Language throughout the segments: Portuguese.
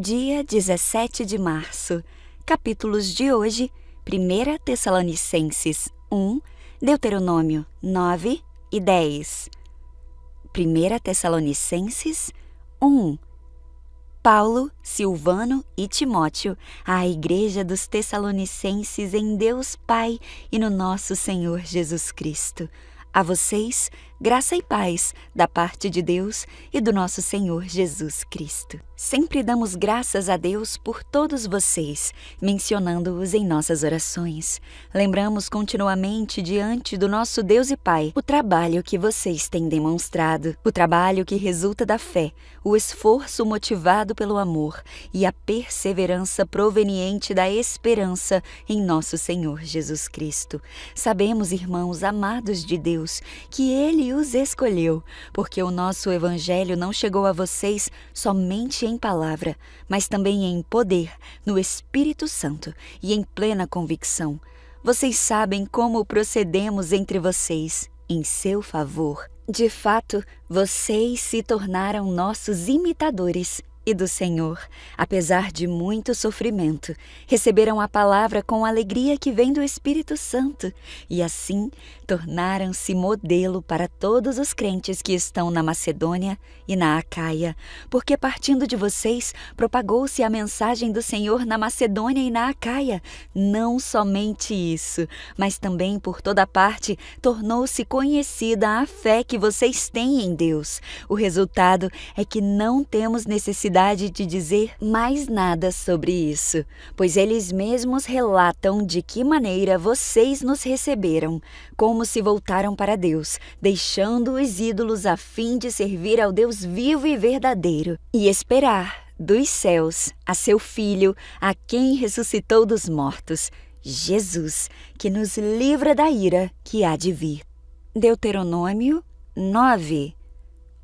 Dia 17 de março. Capítulos de hoje: 1 Tessalonicenses 1, Deuteronômio 9 e 10. 1 Tessalonicenses 1. Paulo, Silvano e Timóteo, à Igreja dos Tessalonicenses em Deus Pai e no nosso Senhor Jesus Cristo. A vocês, graça e paz da parte de Deus e do nosso Senhor Jesus Cristo. Sempre damos graças a Deus por todos vocês, mencionando-os em nossas orações. Lembramos continuamente diante do nosso Deus e Pai o trabalho que vocês têm demonstrado, o trabalho que resulta da fé, o esforço motivado pelo amor e a perseverança proveniente da esperança em nosso Senhor Jesus Cristo. Sabemos, irmãos amados de Deus, que Ele os escolheu, porque o nosso Evangelho não chegou a vocês somente em palavra, mas também em poder, no Espírito Santo e em plena convicção. Vocês sabem como procedemos entre vocês, em seu favor. De fato, vocês se tornaram nossos imitadores e do Senhor, apesar de muito sofrimento, receberam a palavra com a alegria que vem do Espírito Santo e assim tornaram-se modelo para todos os crentes que estão na Macedônia e na Acaia, porque partindo de vocês propagou-se a mensagem do Senhor na Macedônia e na Acaia. Não somente isso, mas também por toda parte tornou-se conhecida a fé que vocês têm em Deus. O resultado é que não temos necessidade de dizer mais nada sobre isso, pois eles mesmos relatam de que maneira vocês nos receberam, como se voltaram para Deus, deixando os ídolos a fim de servir ao Deus vivo e verdadeiro, e esperar dos céus a seu Filho, a quem ressuscitou dos mortos, Jesus, que nos livra da ira que há de vir. Deuteronômio 9.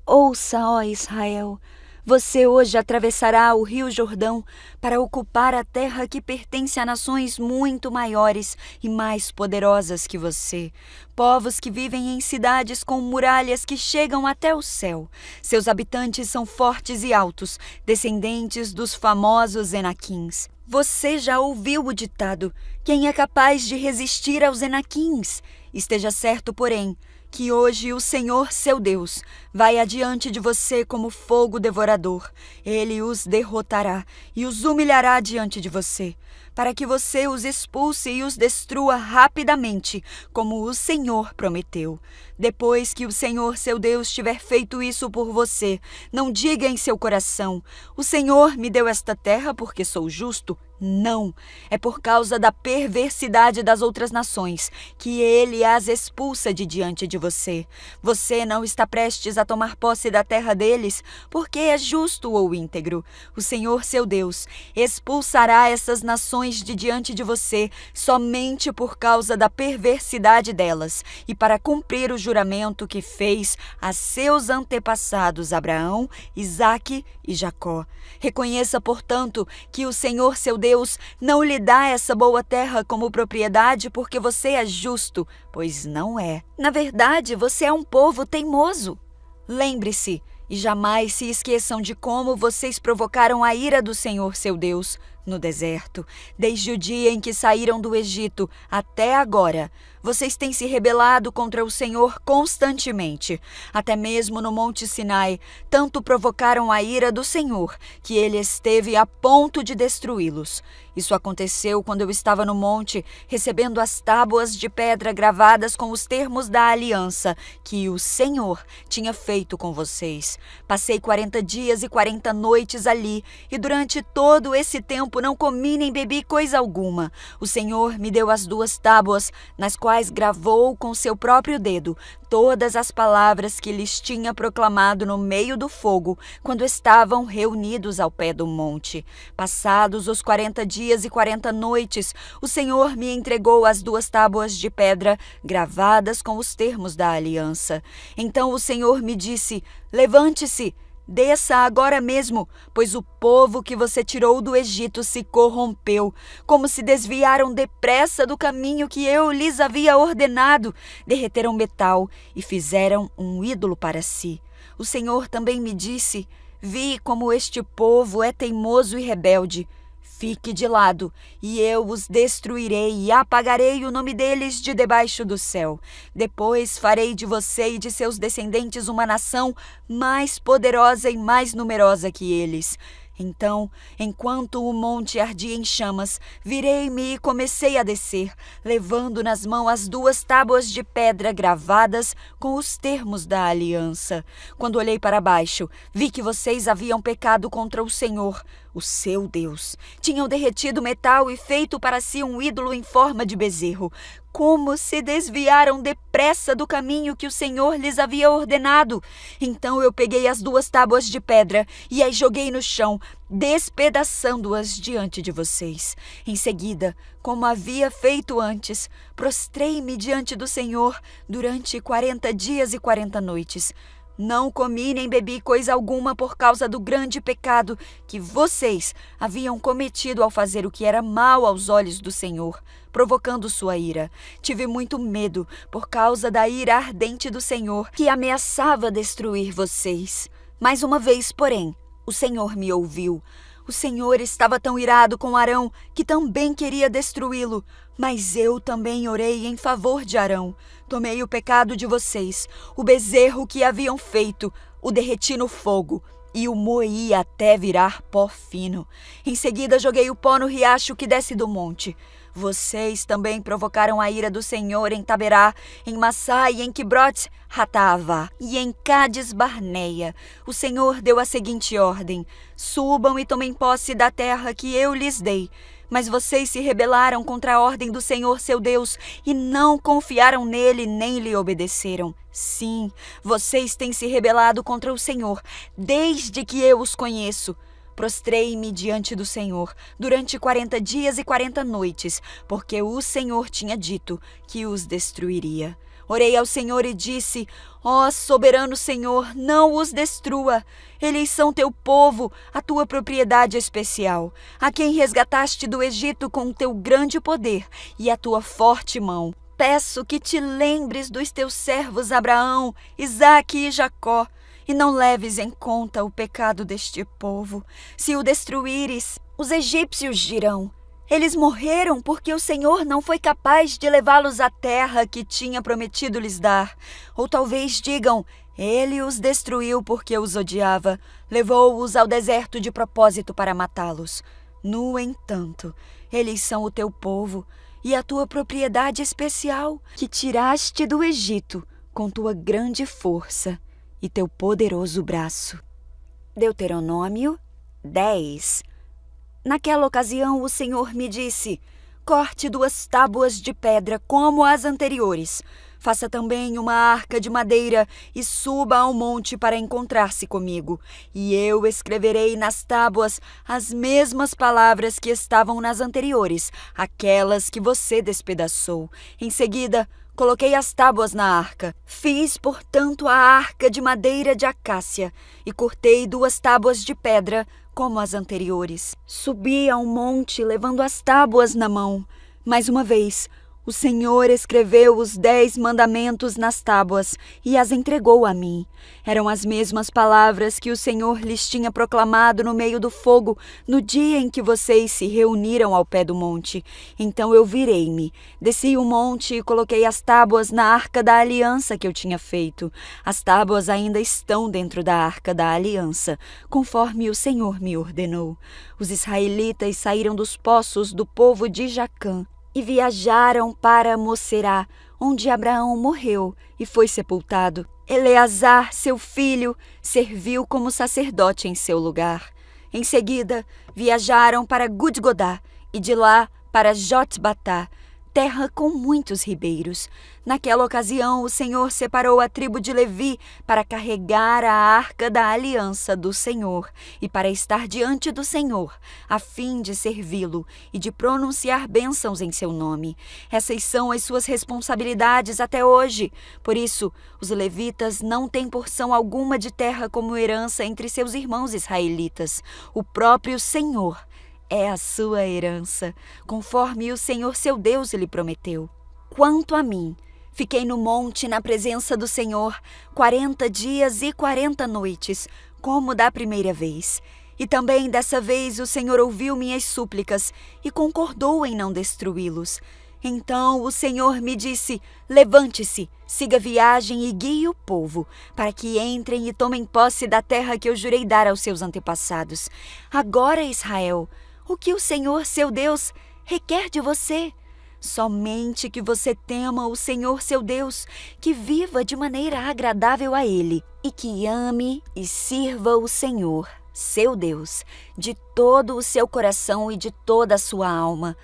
Ouça, ó Israel, você hoje atravessará o rio Jordão para ocupar a terra que pertence a nações muito maiores e mais poderosas que você. Povos que vivem em cidades com muralhas que chegam até o céu. Seus habitantes são fortes e altos, descendentes dos famosos Enaquins. Você já ouviu o ditado: quem é capaz de resistir aos Enaquins? Esteja certo, porém, que hoje o Senhor, seu Deus, vai adiante de você como fogo devorador. Ele os derrotará e os humilhará diante de você, para que você os expulse e os destrua rapidamente, como o Senhor prometeu. Depois que o Senhor, seu Deus, tiver feito isso por você, não diga em seu coração: o Senhor me deu esta terra porque sou justo. Não, é por causa da perversidade das outras nações que ele as expulsa de diante de você. Você não está prestes a tomar posse da terra deles porque é justo ou íntegro. O Senhor, seu Deus, expulsará essas nações de diante de você somente por causa da perversidade delas e para cumprir o juramento que fez a seus antepassados Abraão, Isaque e Jacó. Reconheça, portanto, que o Senhor, seu Deus, não lhe dá essa boa terra como propriedade porque você é justo, pois não é. Na verdade, você é um povo teimoso. Lembre-se e jamais se esqueçam de como vocês provocaram a ira do Senhor, seu Deus, no deserto. Desde o dia em que saíram do Egito até agora, vocês têm se rebelado contra o Senhor constantemente. Até mesmo no Monte Sinai, tanto provocaram a ira do Senhor, que ele esteve a ponto de destruí-los. Isso aconteceu quando eu estava no monte, recebendo as tábuas de pedra gravadas com os termos da aliança que o Senhor tinha feito com vocês. Passei 40 dias e 40 noites ali, e durante todo esse tempo não comi nem bebi coisa alguma. O Senhor me deu as 2 tábuas, nas quais gravou com seu próprio dedo todas as palavras que lhes tinha proclamado no meio do fogo, quando estavam reunidos ao pé do monte. Passados os 40 dias e 40 noites, o Senhor me entregou as 2 tábuas de pedra gravadas com os termos da aliança. Então o Senhor me disse: levante-se, desça agora mesmo, pois o povo que você tirou do Egito se corrompeu, como se desviaram depressa do caminho que eu lhes havia ordenado, derreteram metal e fizeram um ídolo para si. O Senhor também me disse: Vi como este povo é teimoso e rebelde. Fique de lado, e eu os destruirei e apagarei o nome deles de debaixo do céu. Depois farei de você e de seus descendentes uma nação mais poderosa e mais numerosa que eles. Então, enquanto o monte ardia em chamas, virei-me e comecei a descer, levando nas mãos as 2 tábuas de pedra gravadas com os termos da aliança. Quando olhei para baixo, vi que vocês haviam pecado contra o Senhor, o seu Deus. Tinham derretido metal e feito para si um ídolo em forma de bezerro. Como se desviaram depressa do caminho que o Senhor lhes havia ordenado. Então eu peguei as 2 tábuas de pedra e as joguei no chão, despedaçando-as diante de vocês. Em seguida, como havia feito antes, prostrei-me diante do Senhor durante 40 dias e 40 noites. Não comi nem bebi coisa alguma por causa do grande pecado que vocês haviam cometido ao fazer o que era mal aos olhos do Senhor, provocando sua ira. Tive muito medo por causa da ira ardente do Senhor, que ameaçava destruir vocês. Mais uma vez, porém, o Senhor me ouviu. O Senhor estava tão irado com Arão que também queria destruí-lo, mas eu também orei em favor de Arão. Tomei o pecado de vocês, o bezerro que haviam feito, o derreti no fogo e o moí até virar pó fino. Em seguida joguei o pó no riacho que desce do monte. Vocês também provocaram a ira do Senhor em Taberá, em Massá e em Quibrote Hatavá e em Cádiz Barneia. O Senhor deu a seguinte ordem: subam e tomem posse da terra que eu lhes dei. Mas vocês se rebelaram contra a ordem do Senhor seu Deus e não confiaram nele nem lhe obedeceram. Sim, vocês têm se rebelado contra o Senhor desde que eu os conheço. Prostrei-me diante do Senhor durante 40 dias e 40 noites, porque o Senhor tinha dito que os destruiria. Orei ao Senhor e disse: ó soberano Senhor, não os destrua. Eles são teu povo, a tua propriedade especial, a quem resgataste do Egito com teu grande poder e a tua forte mão. Peço que te lembres dos teus servos Abraão, Isaque e Jacó, e não leves em conta o pecado deste povo. Se o destruíres, os egípcios dirão: eles morreram porque o Senhor não foi capaz de levá-los à terra que tinha prometido lhes dar. Ou talvez digam: ele os destruiu porque os odiava, levou-os ao deserto de propósito para matá-los. No entanto, eles são o teu povo e a tua propriedade especial, que tiraste do Egito com tua grande força e teu poderoso braço. Deuteronômio 10. Naquela ocasião o Senhor me disse: corte 2 tábuas de pedra como as anteriores. Faça também uma arca de madeira e suba ao monte para encontrar-se comigo. E eu escreverei nas tábuas as mesmas palavras que estavam nas anteriores, aquelas que você despedaçou. Em seguida, coloquei as tábuas na arca. Fiz, portanto, a arca de madeira de acácia e cortei 2 tábuas de pedra como as anteriores. Subi ao monte levando as tábuas na mão. Mais uma vez, o Senhor escreveu os 10 mandamentos nas tábuas e as entregou a mim. Eram as mesmas palavras que o Senhor lhes tinha proclamado no meio do fogo no dia em que vocês se reuniram ao pé do monte. Então eu virei-me, desci o monte e coloquei as tábuas na arca da aliança que eu tinha feito. As tábuas ainda estão dentro da arca da aliança, conforme o Senhor me ordenou. Os israelitas saíram dos poços do povo de Jacã e viajaram para Moserá, onde Abraão morreu e foi sepultado. Eleazar, seu filho, serviu como sacerdote em seu lugar. Em seguida, viajaram para Gudgodá e de lá para Jotbatá, terra com muitos ribeiros. Naquela ocasião, o Senhor separou a tribo de Levi para carregar a arca da aliança do Senhor e para estar diante do Senhor, a fim de servi-lo e de pronunciar bênçãos em seu nome. Essas são as suas responsabilidades até hoje. Por isso, os levitas não têm porção alguma de terra como herança entre seus irmãos israelitas. O próprio Senhor é a sua herança, conforme o Senhor seu Deus lhe prometeu. Quanto a mim, fiquei no monte na presença do Senhor 40 dias e 40 noites, como da primeira vez. E também dessa vez o Senhor ouviu minhas súplicas e concordou em não destruí-los. Então o Senhor me disse: levante-se, siga a viagem e guie o povo, para que entrem e tomem posse da terra que eu jurei dar aos seus antepassados. Agora, Israel, o que o Senhor, seu Deus, requer de você? Somente que você tema o Senhor, seu Deus, que viva de maneira agradável a Ele e que ame e sirva o Senhor, seu Deus, de todo o seu coração e de toda a sua alma.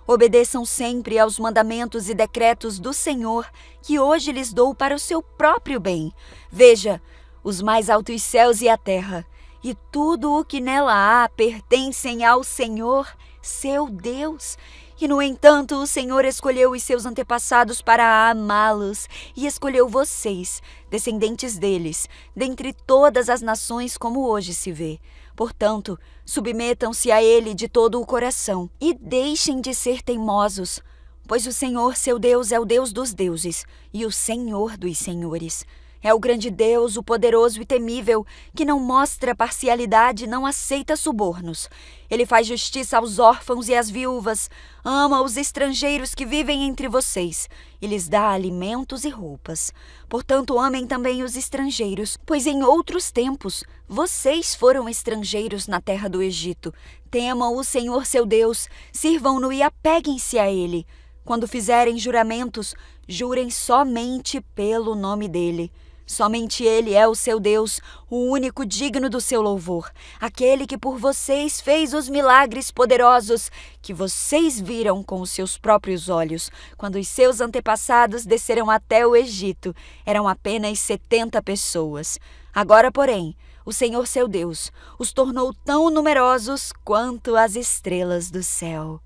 Obedeçam sempre aos mandamentos e decretos do Senhor, que hoje lhes dou para o seu próprio bem. Veja, os mais altos céus e a terra, e tudo o que nela há pertencem ao Senhor, seu Deus. E, no entanto, o Senhor escolheu os seus antepassados para amá-los e escolheu vocês, descendentes deles, dentre todas as nações como hoje se vê. Portanto, submetam-se a Ele de todo o coração e deixem de ser teimosos, pois o Senhor, seu Deus, é o Deus dos deuses e o Senhor dos senhores. É o grande Deus, o poderoso e temível, que não mostra parcialidade e não aceita subornos. Ele faz justiça aos órfãos e às viúvas, ama os estrangeiros que vivem entre vocês e lhes dá alimentos e roupas. Portanto, amem também os estrangeiros, pois em outros tempos vocês foram estrangeiros na terra do Egito. Temam o Senhor seu Deus, sirvam-no e apeguem-se a Ele. Quando fizerem juramentos, jurem somente pelo nome dEle. Somente Ele é o seu Deus, o único digno do seu louvor, aquele que por vocês fez os milagres poderosos que vocês viram com os seus próprios olhos, quando os seus antepassados desceram até o Egito. Eram apenas 70 pessoas. Agora, porém, o Senhor seu Deus os tornou tão numerosos quanto as estrelas do céu.